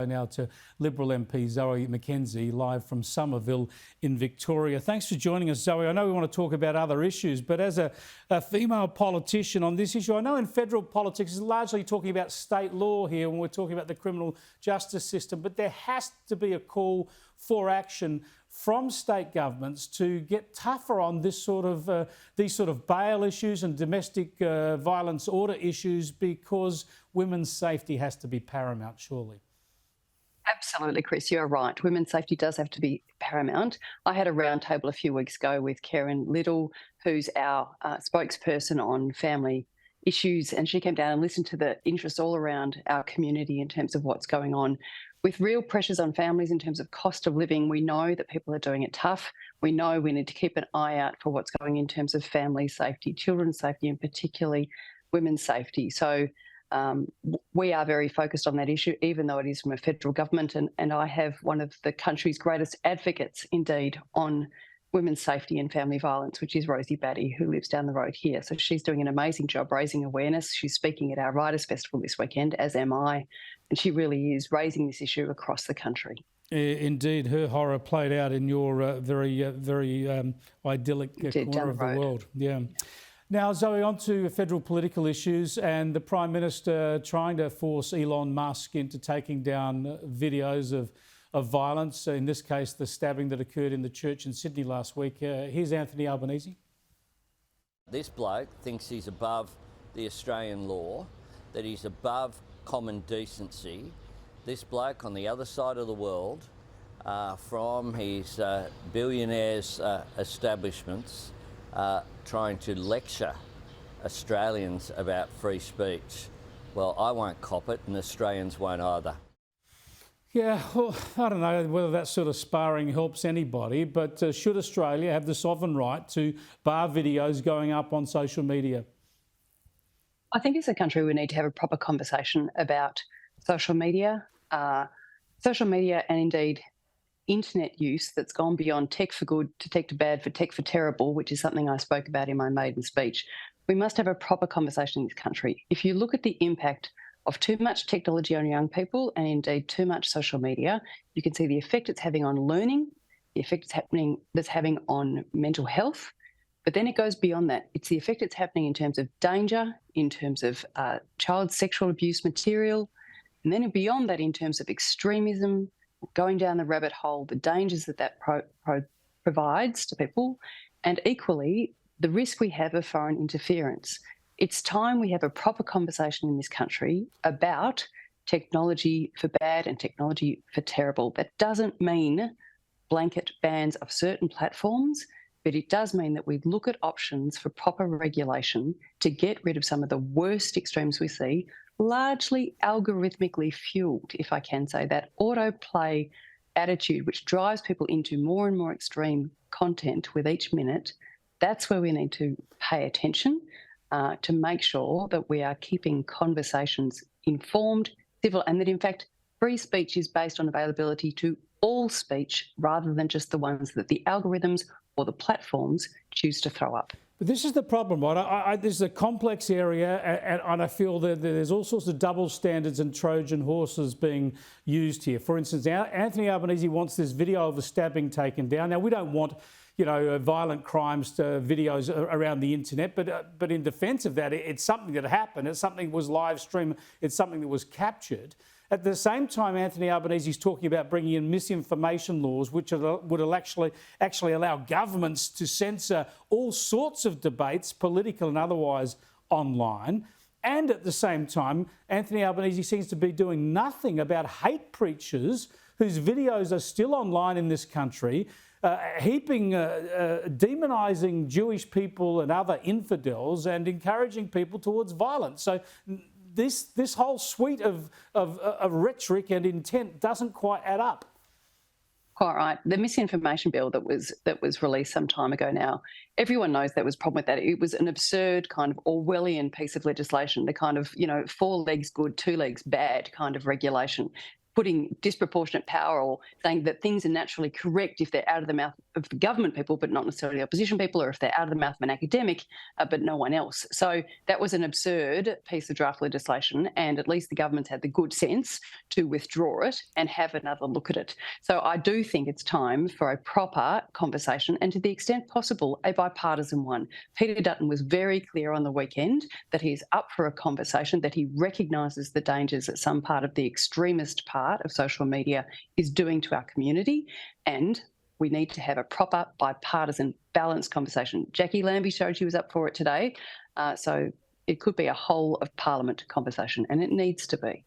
Now to Liberal MP Zoe McKenzie, live from Somerville in Victoria. Thanks for joining us, Zoe. I know we want to talk about other issues, but as a female politician on this issue, I know in federal politics it's largely talking about state law here when we're talking about the criminal justice system, but there has to be a call for action from state governments to get tougher on this sort of these sort of bail issues and domestic violence order issues, because women's safety has to be paramount, surely. Absolutely, Chris, you're right. Women's safety does have to be paramount. I had a roundtable a few weeks ago with Karen Little, who's our spokesperson on family issues, and she came down and listened to the interest all around our community in terms of what's going on. With real pressures on families in terms of cost of living, we know that people are doing it tough. We know we need to keep an eye out for what's going in terms of family safety, children's safety, and particularly women's safety. So we are very focused on that issue, even though it is from a federal government. And I have one of the country's greatest advocates, indeed, on women's safety and family violence, which is Rosie Batty, who lives down the road here. So she's doing an amazing job raising awareness. She's speaking at our Writers' Festival this weekend, as am I. And she really is raising this issue across the country. Indeed, her horror played out in your very idyllic corner of the world. Yeah. Now, Zoe, on to federal political issues, and the Prime Minister trying to force Elon Musk into taking down videos of violence, in this case the stabbing that occurred in the church in Sydney last week. Here's Anthony Albanese. This bloke thinks he's above the Australian law, that he's above common decency. This bloke on the other side of the world, from his billionaires' establishments, trying to lecture Australians about free speech. Well, I won't cop it, and Australians won't either. Yeah, well, I don't know whether that sort of sparring helps anybody, but should Australia have the sovereign right to bar videos going up on social media? I think as a country we need to have a proper conversation about social media and indeed internet use that's gone beyond tech for good to tech for bad for tech for terrible, which is something I spoke about in my maiden speech. We must have a proper conversation in this country. If you look at the impact of too much technology on young people and indeed too much social media, you can see the effect it's having on learning, the effect that's having on mental health. But then it goes beyond that. It's the effect it's having in terms of danger, in terms of child sexual abuse material, and then beyond that in terms of extremism, going down the rabbit hole, the dangers that provides to people, and equally the risk we have of foreign interference. It's time we have a proper conversation in this country about technology for bad and technology for terrible. That doesn't mean blanket bans of certain platforms, but it does mean that we look at options for proper regulation to get rid of some of the worst extremes we see, largely algorithmically fueled, if I can say that, autoplay attitude, which drives people into more and more extreme content with each minute. That's where we need to pay attention to make sure that we are keeping conversations informed, civil, and that in fact free speech is based on availability to all speech rather than just the ones that the algorithms or the platforms choose to throw up. But this is the problem, right? This is a complex area, and I feel that there's all sorts of double standards and Trojan horses being used here. For instance, Anthony Albanese wants this video of a stabbing taken down. Now, we don't want, violent crimes videos around the internet, but in defence of that, it's something that happened. It's something that was live streamed. It's something that was captured. At the same time, Anthony Albanese is talking about bringing in misinformation laws, which would actually allow governments to censor all sorts of debates, political and otherwise, online. And at the same time, Anthony Albanese seems to be doing nothing about hate preachers whose videos are still online in this country, demonising Jewish people and other infidels and encouraging people towards violence. So this whole suite of rhetoric and intent doesn't quite add up. Quite right. The misinformation bill that was released some time ago now, everyone knows there was a problem with that. It was an absurd kind of Orwellian piece of legislation, the kind of, 4 legs good, 2 legs bad kind of regulation, putting disproportionate power or saying that things are naturally correct if they're out of the mouth of the government people, but not necessarily opposition people, or if they're out of the mouth of an academic, but no one else. So that was an absurd piece of draft legislation, and at least the government's had the good sense to withdraw it and have another look at it. So I do think it's time for a proper conversation, and to the extent possible, a bipartisan one. Peter Dutton was very clear on the weekend that he's up for a conversation, that he recognises the dangers that some part of the extremist part of social media is doing to our community, and we need to have a proper bipartisan balanced conversation. Jackie Lambie showed she was up for it today. So it could be a whole of Parliament conversation, and it needs to be.